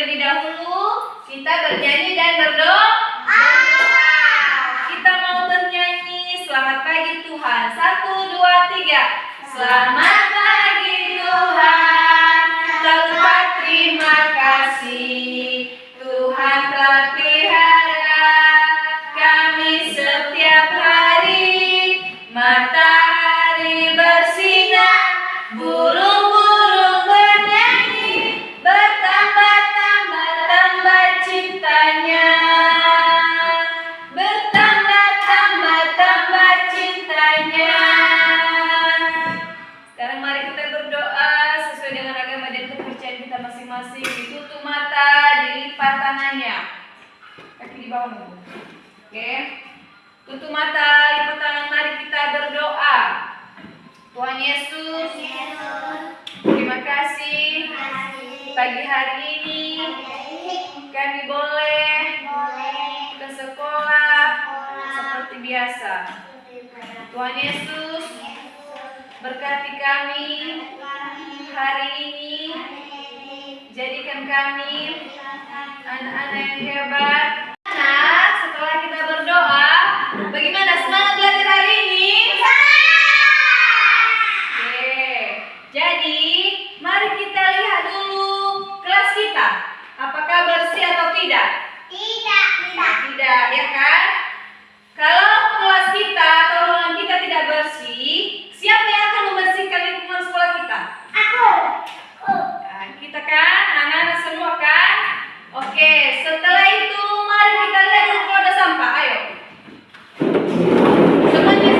terlebih dahulu kita bernyanyi dan berdoa. Kita mau bernyanyi selamat pagi Tuhan. 1, 2, 3. Selamat pagi Tuhan. Tak lupa terima kasih. Tuhan telah pelihara kami setiap hari. Matahari bersinar, burung-burung bernyanyi, bertambah-tambah cintanya. Bertambah-tambah cintanya. Sekarang mari kita berdoa sesuai dengan agama dan kepercayaan kita masing-masing. Ditutup mata, dilipat tangannya. Kaki di bawah. Oke. Tutup mata, lipat tangan, mari kita berdoa. Tuhan Yesus, terima kasih pagi hari ini kami boleh ke sekolah seperti biasa. Tuhan Yesus, berkati kami hari ini, jadikan kami anak-anak yang hebat. Nah, setelah kita berdoa, bagaimana semangat belajar hari ini? Oke, jadi mari kita lihat dulu kelas kita. Apakah bersih atau tidak? Tidak, ya kan? Kalau kelas kita atau ruangan kita tidak bersih, siapa yang akan membersihkan lingkungan sekolah kita? Aku. Nah, kita kan, anak-anak semua kan? Oke, setelah itu mari kita lihat dulu kalau ada sampah. Ayo. Semuanya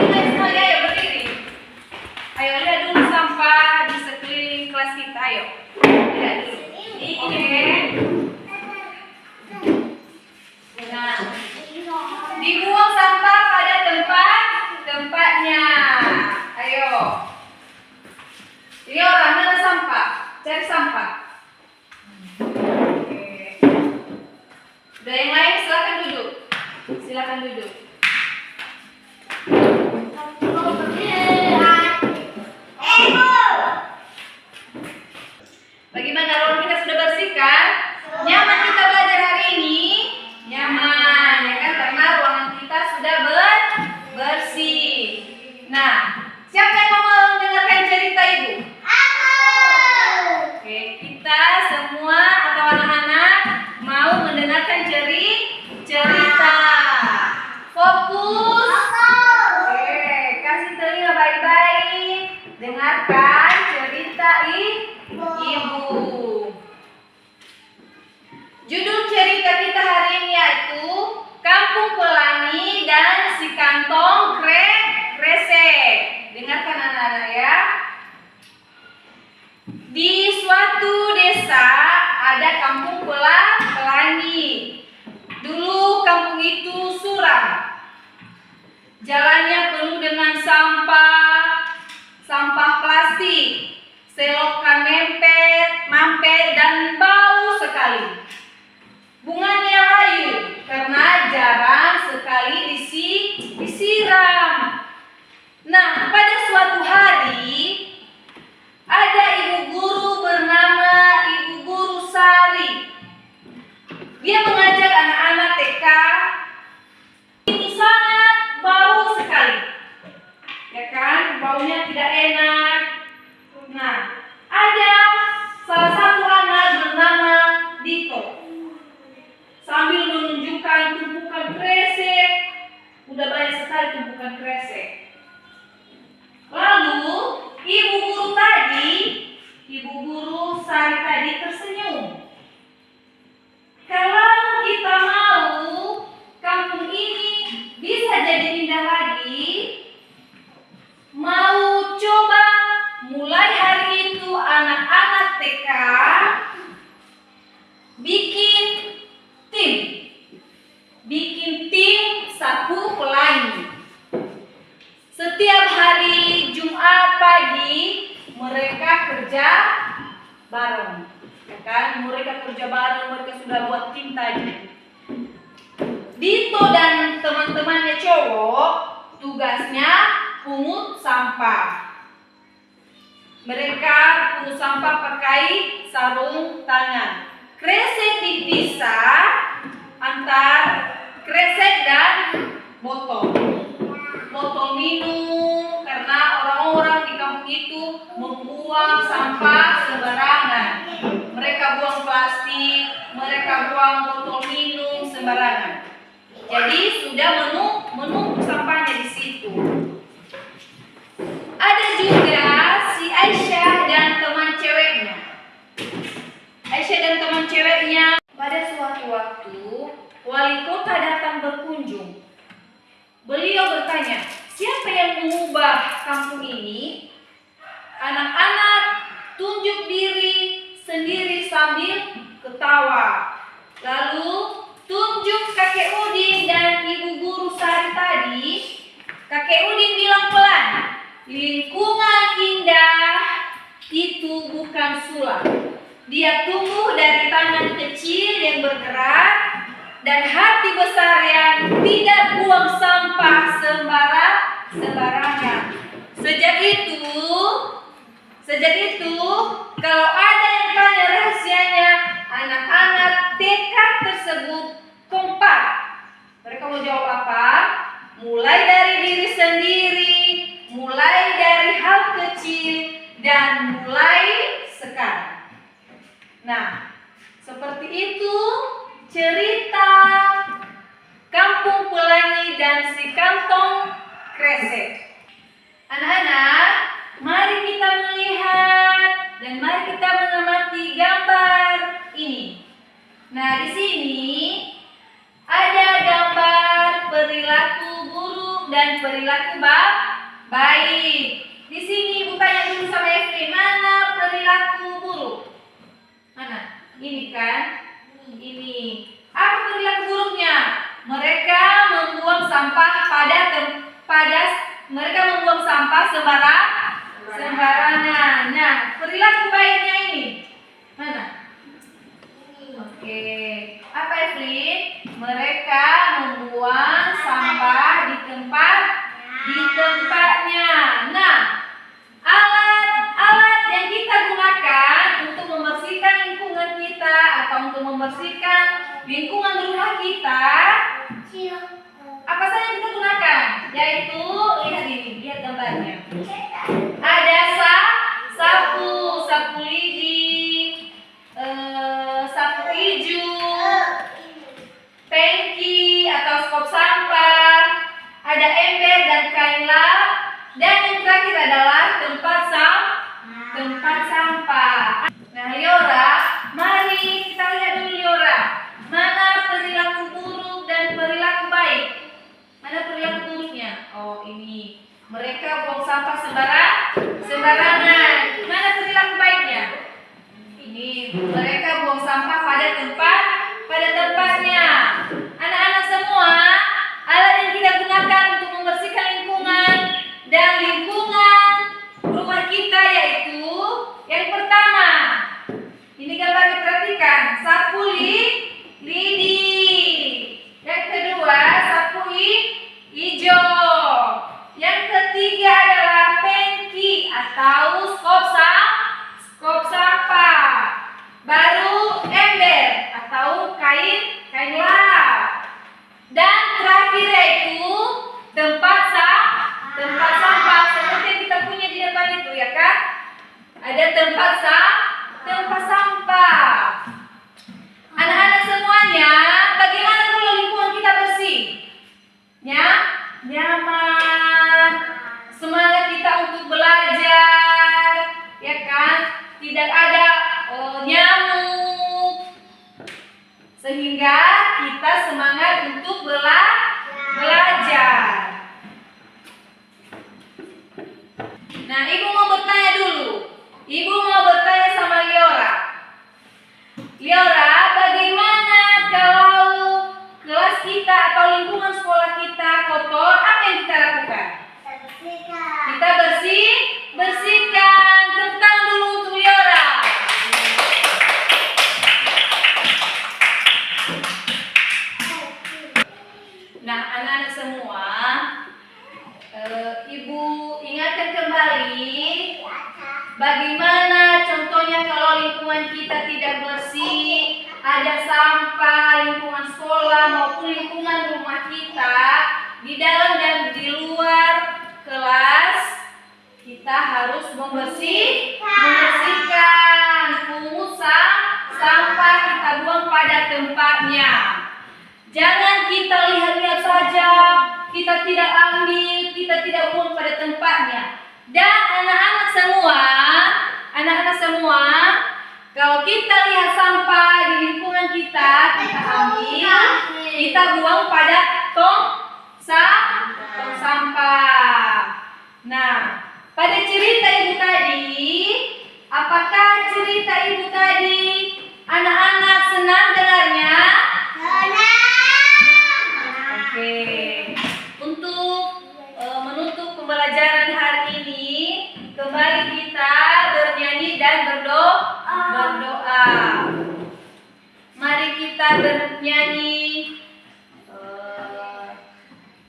ayo berdiri. Ayo lihat dulu sampah di sekeliling kelas kita. Ayo. Lihat dulu. Oke. Nah, dibuang sampah pada tempatnya. Ayo. Ini orang mana sampah? Cari sampah. Oke. Udah yang lain silakan duduk. Silakan duduk. Bagaimana ruang kita sudah bersih kan? Nyaman kita belajar hari ini? Nyaman, ya kan? Karena ruangan kita sudah bersih. Nah, siapa yang mau mendengarkan cerita ibu? Oke, kita semua atau anak-anak mau mendengarkan cerita. Fokus. Oke, kasih telinga baik-baik. Dengarkan cerita ibu. Judul cerita kita hari ini yaitu Kampung Pelangi dan si Kantong Kresek. Dengarkan anak-anak ya. Di suatu desa ada kampung pelangi. Dulu kampung itu suram. Jalannya penuh dengan sampah plastik, selokan mampet dan bau sekali. Bunganya layu karena jarang sekali disiram. Nah, pada suatu hari ada ibu guru bernama Ibu Guru Sari. Dia mengajak anak-anak TK. Itu sangat bau sekali. Ya kan? Baunya tidak enak. Nah, ada salah satu anak bernama Dito. Sambil menunjukkan tumpukan kresek. Udah banyak sekali tumpukan kresek. Lalu Ibu Guru Sari tadi tersenyum. Kalau kita mau kampung ini bisa jadi indah lagi, mau coba mulai hari itu anak-anak TK bikin tim sapu pelangi. Setiap hari Jumat pagi mereka kerja bareng, ya kan? Mereka kerja bareng, mereka sudah buat tim tadi. Dito dan teman-temannya cowok tugasnya pungut sampah. Mereka pungut sampah pakai sarung tangan. kresek dipisah antar kresek dan botol. Botol minum karena orang-orang di kampung itu membuang sampah sembarangan. Mereka buang plastik, mereka buang botol minum sembarangan. Jadi sudah menumpuk sampahnya di situ. Ada juga si Aisyah dan teman ceweknya. Aisyah dan teman ceweknya pada suatu waktu wali kota datang berkunjung. Beliau bertanya, siapa yang mengubah kampung ini? Anak-anak tunjuk diri sendiri sambil ketawa. Lalu tunjuk kakek Udin dan ibu guru Sari tadi. Kakek Udin bilang pelan, lingkungan indah itu bukan sulap. Dia tumbuh dari tangan kecil yang bergerak dan hati besar yang tidak buang sampah sembarangan. Sejak itu, kalau ada yang tanya rahasianya, anak-anak TK tersebut kompak. Mereka mau jawab apa? Mulai dari diri sendiri, mulai dari hal kecil, dan mulai sekarang. Nah, seperti itu cerita Kampung Pelangi dan si kantong kresek. Anak-anak, mari kita melihat dan mari kita mengamati gambar ini. Nah, di sini ada gambar perilaku buruk dan perilaku baik. Di sini Ibu tanya dulu sama Evelyn, mana perilaku buruk? Mana? Ini kan? Ini. Apa perilaku buruknya? Mereka membuang sampah mereka membuang sampah sembarangan. Nah, perilaku baiknya ini mana? Oke. Apa Evelyn? Mereka membuang sampah di tempatnya. Nah, alat-alat yang kita gunakan untuk membersihkan lingkungan kita atau untuk membersihkan lingkungan rumah kita, apa saja yang kita gunakan? Yaitu, lihat ini, lihat gambarnya. Ada sapu lidi, sapu ijuk, tangki atau skop sampah, ada ember dan kain lap, dan yang terakhir adalah tempat sampah. Nah, Liora, mari kita lihat dulu Liora. Mana perilaku buruk dan perilaku baik? Mana perilaku buruknya? Oh, ini. Mereka buang sampah sembarangan. Mana perilaku baiknya? Ini. Mereka buang sampah pada tempatnya. Anak-anak semua, alat yang kita gunakan untuk membersihkan lingkungan dan lingkungan rumah kita yaitu yang pertama. Ini gambarnya, perhatikan, sapu lidi. Yang kedua, sapu hijau. Yang ketiga adalah pengki atau skop sampah. Baru ember atau kain lap. Dan terakhir yaitu tempat sampah seperti yang kita punya di depan itu, ya kan? Ada tempat sampah. Anak-anak semuanya, bagaimana kalau lingkungan kita bersih? Nyaman. Semangat kita untuk belajar, ya kan? Tidak ada nyamuk. Sehingga kita semangat untuk belajar. Nah, Ibu mau bertanya dulu. Ibu mau bertanya sama Liora. Liora, bagaimana kalau kelas kita atau lingkungan sekolah kita kotor? Apa yang kita lakukan? Kita bersihkan. Tepuk tangan dulu untuk Liora. Nah, anak-anak semua, Ibu ingatkan kembali bagaimana contohnya kalau lingkungan kita tidak bersih, ada sampah lingkungan sekolah maupun lingkungan rumah kita, di dalam dan di luar kelas, kita harus membersihkan, pungut sampah kita buang pada tempatnya. Jangan kita lihat-lihat saja, kita tidak ambil, kita tidak buang pada tempatnya. Dan anak-anak semua, kalau kita lihat sampah di lingkungan kita ambil, kita buang pada tong sampah. Nah, pada cerita ibu tadi, apakah cerita ibu tadi anak-anak senang dengarnya? Oke. Untuk menutup pembelajaran hari ini, kembali kita bernyanyi dan berdoa. Mari kita bernyanyi.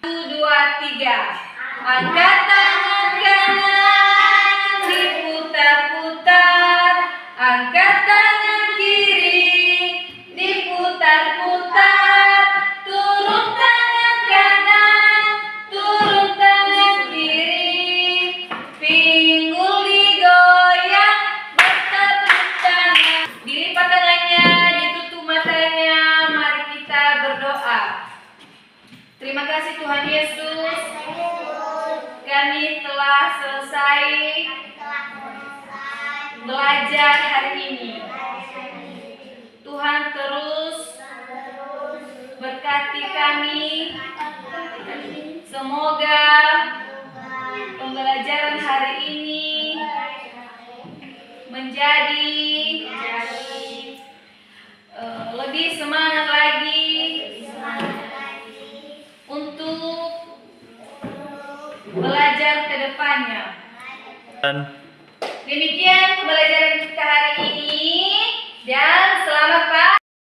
1, 2, 3. Angkat tangan kanan, diputar-putar. Angkat tangan kiri, diputar-putar. Turun tangan kanan, turun tangan kiri. Pinggul digoyang, bertepuk tangan. Dilipat tangannya, ditutup matanya. Mari kita berdoa. Terima kasih Tuhan Yesus, kami telah selesai belajar hari ini. Tuhan terus berkati kami. Semoga pembelajaran hari ini menjadi lebih semangat lagi untuk belajar ke depannya. Demikian pembelajaran kita hari ini, dan selamat pagi.